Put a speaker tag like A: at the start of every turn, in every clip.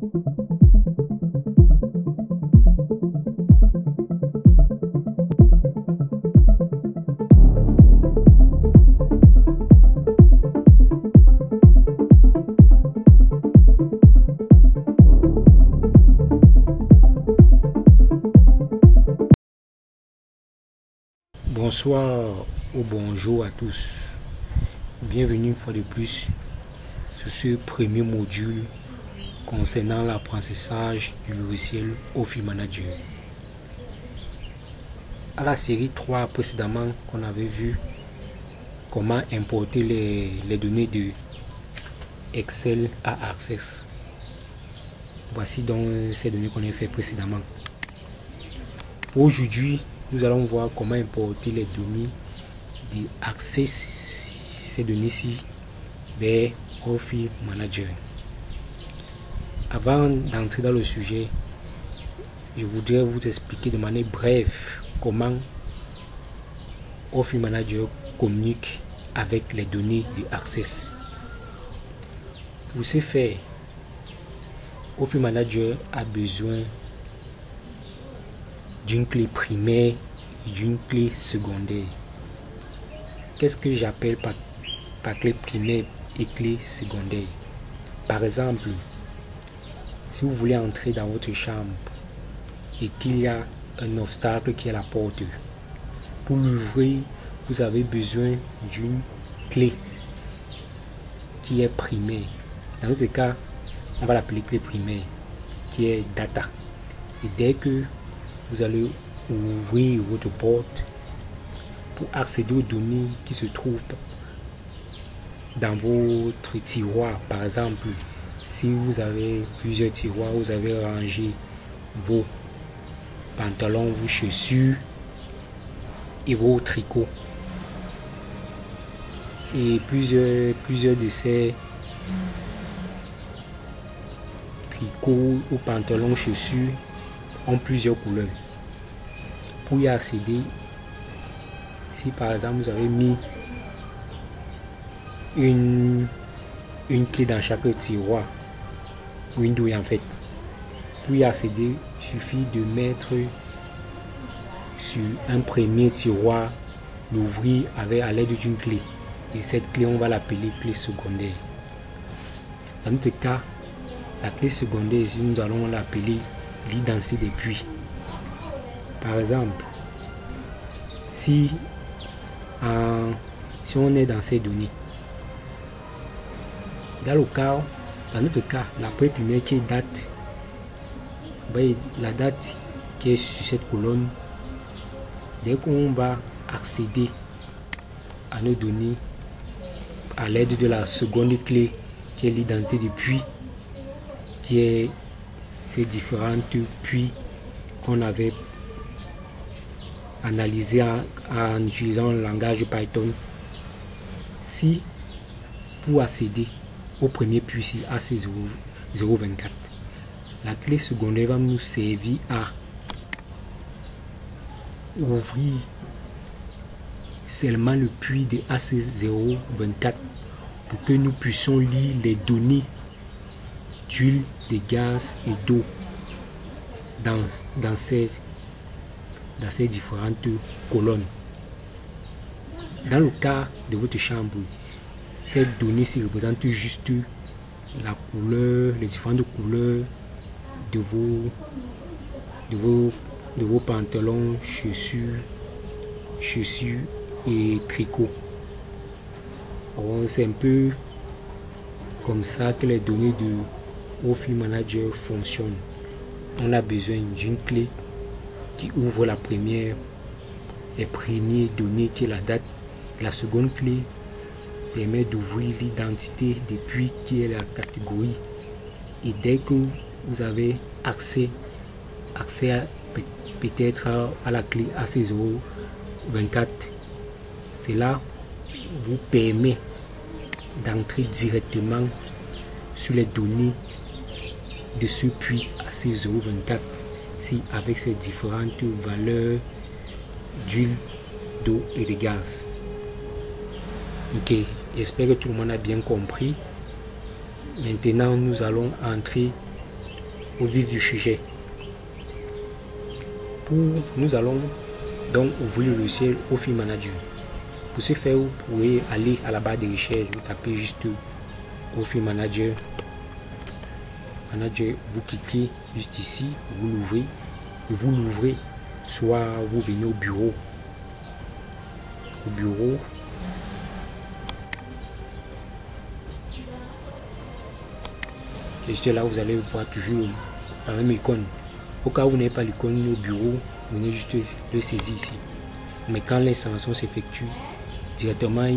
A: Bonsoir ou bonjour à tous. Bienvenue une fois de plus sur ce premier module concernant l'apprentissage du logiciel Office Manager. À la série 3 précédemment, qu'on avait vu comment importer les données de Excel à Access. Voici donc ces données qu'on a fait précédemment. Aujourd'hui, nous allons voir comment importer les données de Access, ces données-ci, vers Office Manager. Avant d'entrer dans le sujet, je voudrais vous expliquer de manière brève comment Office Manager communique avec les données de Access. Pour ce faire, Office Manager a besoin d'une clé primaire et d'une clé secondaire. Qu'est-ce que j'appelle par clé primaire et clé secondaire? Par exemple, si vous voulez entrer dans votre chambre et qu'il y a un obstacle qui est à la porte, pour l'ouvrir, vous avez besoin d'une clé qui est primaire. Dans notre cas, on va l'appeler clé primaire, qui est data. Et dès que vous allez ouvrir votre porte pour accéder aux données qui se trouvent dans votre tiroir. Par exemple, si vous avez plusieurs tiroirs, vous avez rangé vos pantalons, vos chaussures et vos tricots. Et plusieurs de ces tricots ou pantalons, chaussures ont plusieurs couleurs. Pour y accéder, si par exemple vous avez mis une clé dans chaque tiroir, ou une douille en fait, pour y accéder, il suffit de mettre sur un premier tiroir, l'ouvrir à l'aide d'une clé. Et cette clé, on va l'appeler clé secondaire. Dans notre cas, la clé secondaire, ici, nous allons l'appeler l'identité des puits. Par exemple, si on est dans ces données, dans notre cas, la première qui est date, la date qui est sur cette colonne, dès qu'on va accéder à nos données à l'aide de la seconde clé qui est l'identité du puits, qui est ces différentes puits qu'on avait analysés en utilisant le langage Python. Si pour accéder au premier puits ici, AC024, la clé secondaire va nous servir à ouvrir seulement le puits de AC024 pour que nous puissions lire les données d'huile, de gaz et d'eau dans ces différentes colonnes. Dans le cas de votre chambre, ces données s'y représentent juste la couleur, les différentes couleurs de vos pantalons, chaussures et tricots. C'est un peu comme ça que les données de Office Manager fonctionnent. On a besoin d'une clé qui ouvre les premières données qui est la date. La seconde clé permet d'ouvrir l'identité des puits qui est la catégorie. Et dès que vous avez accès peut-être à la clé AC024, cela vous permet d'entrer directement sur les données de ce puits AC024 avec ses différentes valeurs d'huile, d'eau et de gaz. Ok, j'espère que tout le monde a bien compris. Maintenant, nous allons entrer au vif du sujet. Nous allons donc ouvrir le logiciel Office Manager. Pour ce faire, vous pouvez aller à la barre de recherche, vous tapez juste Office Manager. Vous cliquez juste ici, vous l'ouvrez, soit vous venez au bureau. Juste là, vous allez voir toujours la même icône. Au cas où vous n'avez pas l'icône au bureau, vous venez juste le saisir ici. Mais quand l'installation s'effectue, directement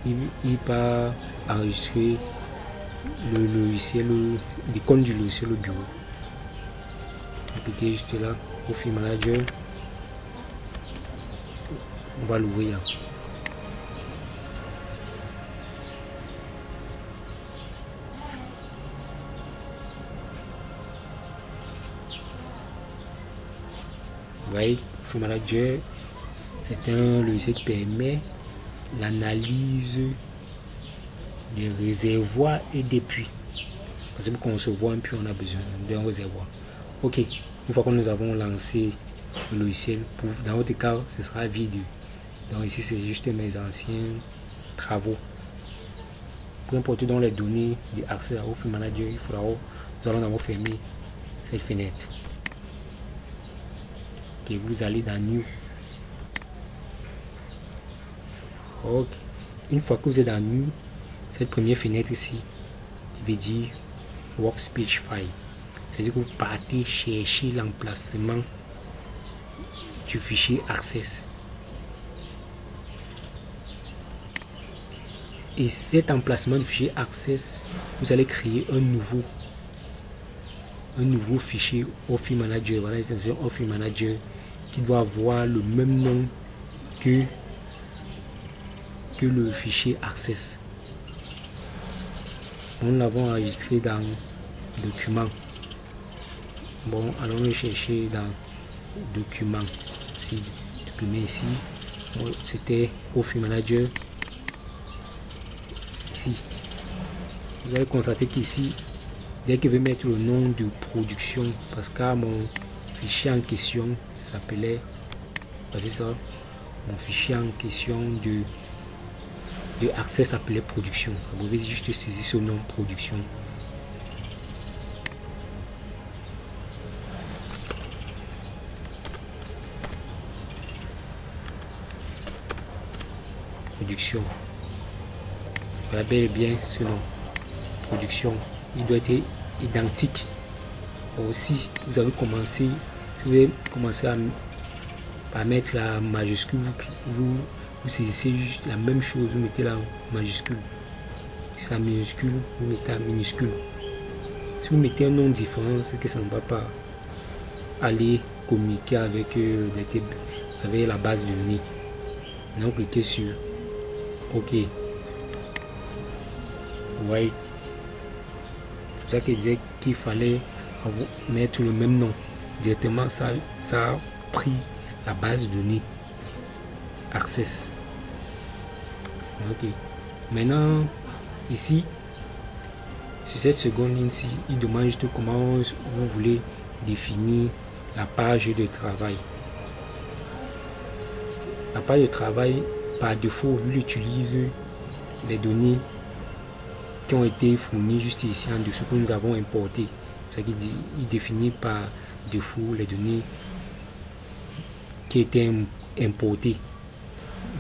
A: il va enregistrer le logiciel, l'icône du logiciel au bureau. Vous cliquez juste là, Office Manager. On va l'ouvrir. Office Manager, c'est un logiciel qui permet l'analyse des réservoirs et des puits. Parce que pour concevoir un puits, on a besoin d'un réservoir. Ok, une fois que nous avons lancé le logiciel, dans votre cas, ce sera vide. Donc ici, c'est juste mes anciens travaux. Pour importer dans les données d'accès à Office Manager, il faudra, nous allons d'abord fermer cette fenêtre. Et vous allez dans New. Ok. Une fois que vous êtes dans New, cette première fenêtre ici, il veut dire Workspace File. C'est-à-dire que vous partez chercher l'emplacement du fichier Access. Et cet emplacement du fichier Access, vous allez créer un nouveau fichier Office Manager. Voilà l'extension Office Manager qui doit avoir le même nom que le fichier Access. Nous l'avons enregistré dans Documents. Bon, allons le chercher dans Documents. Si ici, c'était Office Manager. Ici, vous allez constater qu'ici, dès que je vais mettre le nom de production, parce que mon fichier en question s'appelait, c'est ça, mon fichier en question de Access s'appelait production. Vous pouvez juste saisir ce nom production. Production. Voilà bel et bien ce nom. Production. Il doit être identique. Aussi, vous avez commencé, vous avez commencé à mettre la majuscule, vous saisissez juste la même chose, vous mettez la majuscule. Si c'est la minuscule, vous mettez la minuscule. Si vous mettez un nom différent, c'est que ça ne va pas aller communiquer avec, avec la base de données. Donc cliquez sur OK. Ouais. C'est pour ça qu'il disait qu'il fallait mettre le même nom. Directement, ça a pris la base de données Access. Ok. Maintenant, ici, sur cette seconde ligne-ci, il demande juste comment vous voulez définir la page de travail. La page de travail, par défaut, il utilise les données qui ont été fournies juste ici en dessous que nous avons importé. Il définit par défaut les données qui étaient importées.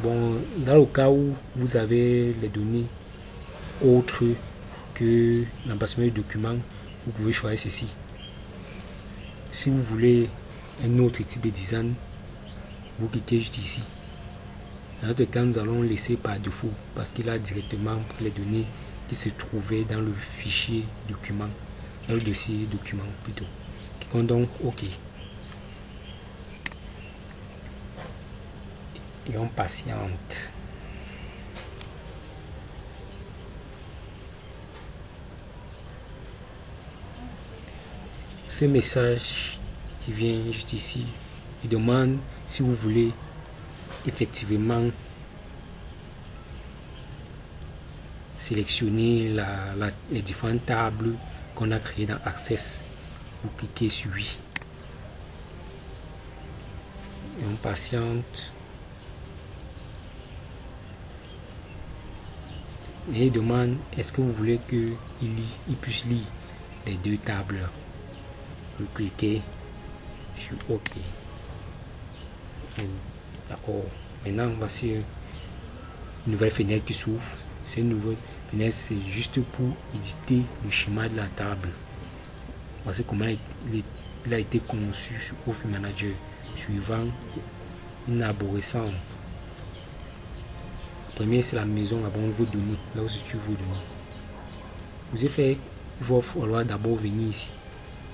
A: Bon, dans le cas où vous avez les données autres que l'emplacement du document, vous pouvez choisir ceci. Si vous voulez un autre type de design, vous cliquez juste ici. Dans notre cas, nous allons laisser par défaut parce qu'il a directement pris les données qui se trouvaient dans le fichier document, dans le dossier document plutôt. Cliquons donc OK. Et on patiente. Ce message qui vient juste ici, il demande si vous voulez effectivement sélectionner les différentes tables qu'on a créées dans Access. vous cliquez sur oui. Et on patiente. Et il demande est-ce que vous voulez qu'il puisse lire les deux tables. Vous cliquez sur OK. D'accord. Maintenant, voici une nouvelle fenêtre qui s'ouvre. C'est une nouvelle fenêtre, c'est juste pour éditer le schéma de la table. Voici comment il a été conçu sur Office Manager, suivant une arborescence. Premier, c'est la maison, là-bas on veut donner, là où tu veux donner. Vous avez fait, il va falloir d'abord venir ici,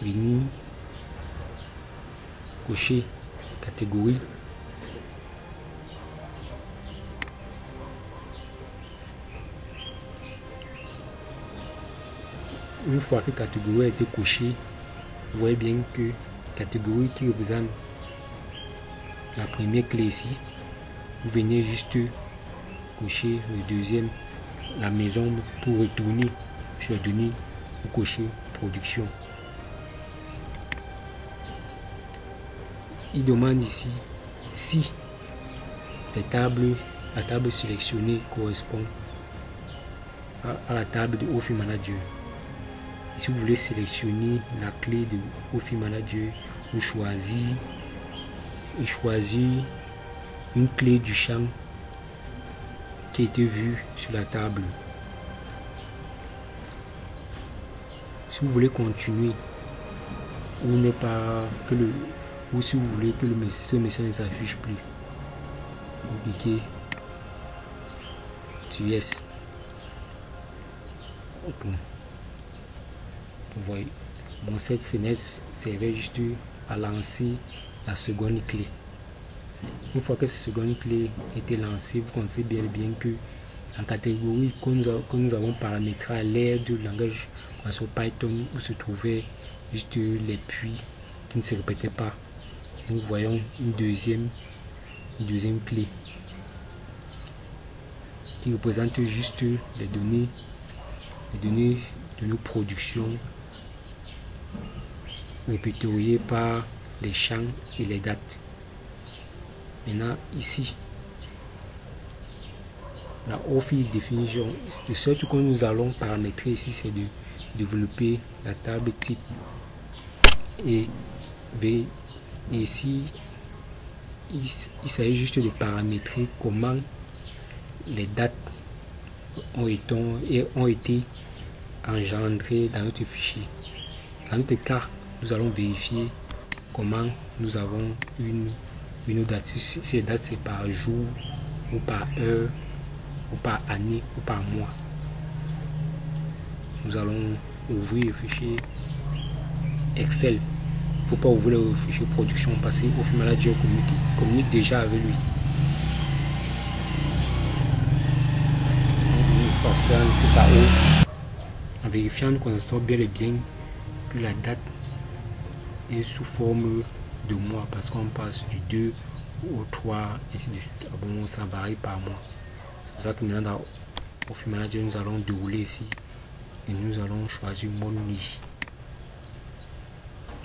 A: venir cocher catégorie. Une fois que catégorie a été cochée, vous voyez bien que catégorie qui représente la première clé ici, vous venez juste cocher le deuxième, la maison, pour retourner sur les données, vous cochez production. Il demande ici si la table sélectionnée correspond à la table de Office Manager. Et si vous voulez sélectionner la clé de Office Manager, vous choisissez une clé du champ qui a été vue sur la table. Si vous voulez continuer ou n'est pas que le ou si vous voulez que ce message ne s'affiche plus, vous cliquez sur yes. Bon. Vous voyez, bon, cette fenêtre servait juste à lancer la seconde clé. Une fois que cette seconde clé était lancée, vous connaissez bien que en catégorie que nous avons paramétré à l'aide du langage sur Python, où se trouvaient juste les puits qui ne se répétaient pas. Et nous voyons une deuxième clé qui représente juste les données de nos productions répertoriées par les champs et les dates. Maintenant ici, la Office Definition, de ce que nous allons paramétrer ici, c'est de développer la table type. Et ici, il s'agit juste de paramétrer comment les dates ont été engendrées dans notre fichier. Dans notre cas, nous allons vérifier comment nous avons une date. Si ces dates c'est par jour ou par heure ou par année ou par mois. Nous allons ouvrir le fichier Excel. Il ne faut pas ouvrir le fichier production parce que Office Manager communique déjà avec lui. Nous passons que ça ouvre. En vérifiant, nous constatons bien et bien que la date est sous forme de mois parce qu'on passe du 2 au 3 ainsi de suite. Bon, ça varie par mois. C'est pour ça que maintenant dans Office Manager, nous allons dérouler ici et nous allons choisir mode nuit.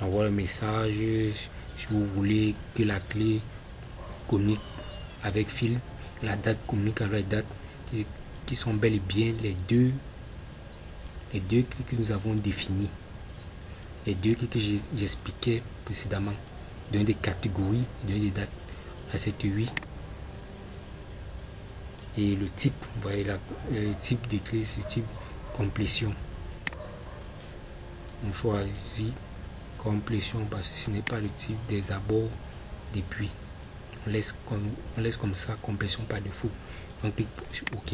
A: Envoie le message si vous voulez que la clé communique avec fil, la date communique avec la date, qui sont bel et bien les deux clics que nous avons définis. Les deux clics que j'expliquais précédemment, donner des catégories, donner des dates. Là c'est 8. Et le type, vous voyez là, le type des clés, c'est type complétion. On choisit complétion parce que ce n'est pas le type des abords des puits. On laisse comme ça, complétion par défaut. On clique sur OK.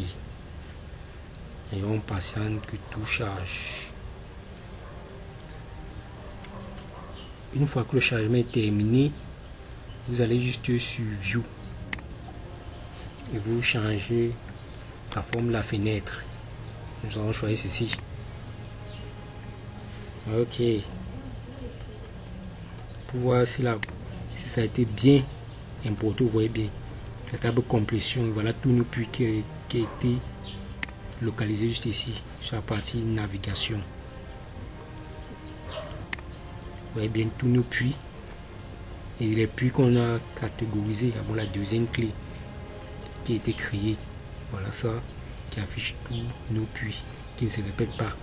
A: Et on patiente que tout charge. Une fois que le chargement est terminé, vous allez juste sur View et vous changez la forme de la fenêtre. Nous allons choisir ceci. Ok. Pour voir si ça a été bien importé, vous voyez bien la table complétion. Voilà tout le puits qui a été localisé juste ici sur la partie navigation. voyez bien tous nos puits. Et les puits qu'on a catégorisés avant la deuxième clé qui a été créée. Voilà ça qui affiche tous nos puits qui ne se répètent pas.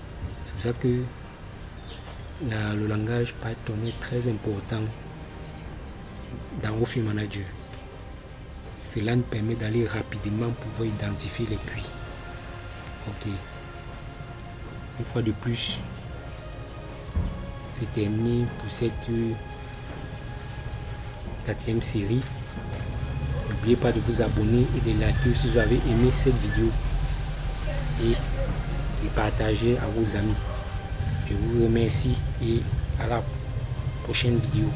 A: C'est pour ça que le langage Python est très important dans Office Manager. Cela nous permet d'aller rapidement pouvoir identifier les puits. Ok. Une fois de plus, c'est terminé pour cette 4e série. N'oubliez pas de vous abonner et de liker si vous avez aimé cette vidéo et de partager à vos amis. Je vous remercie et à la prochaine vidéo.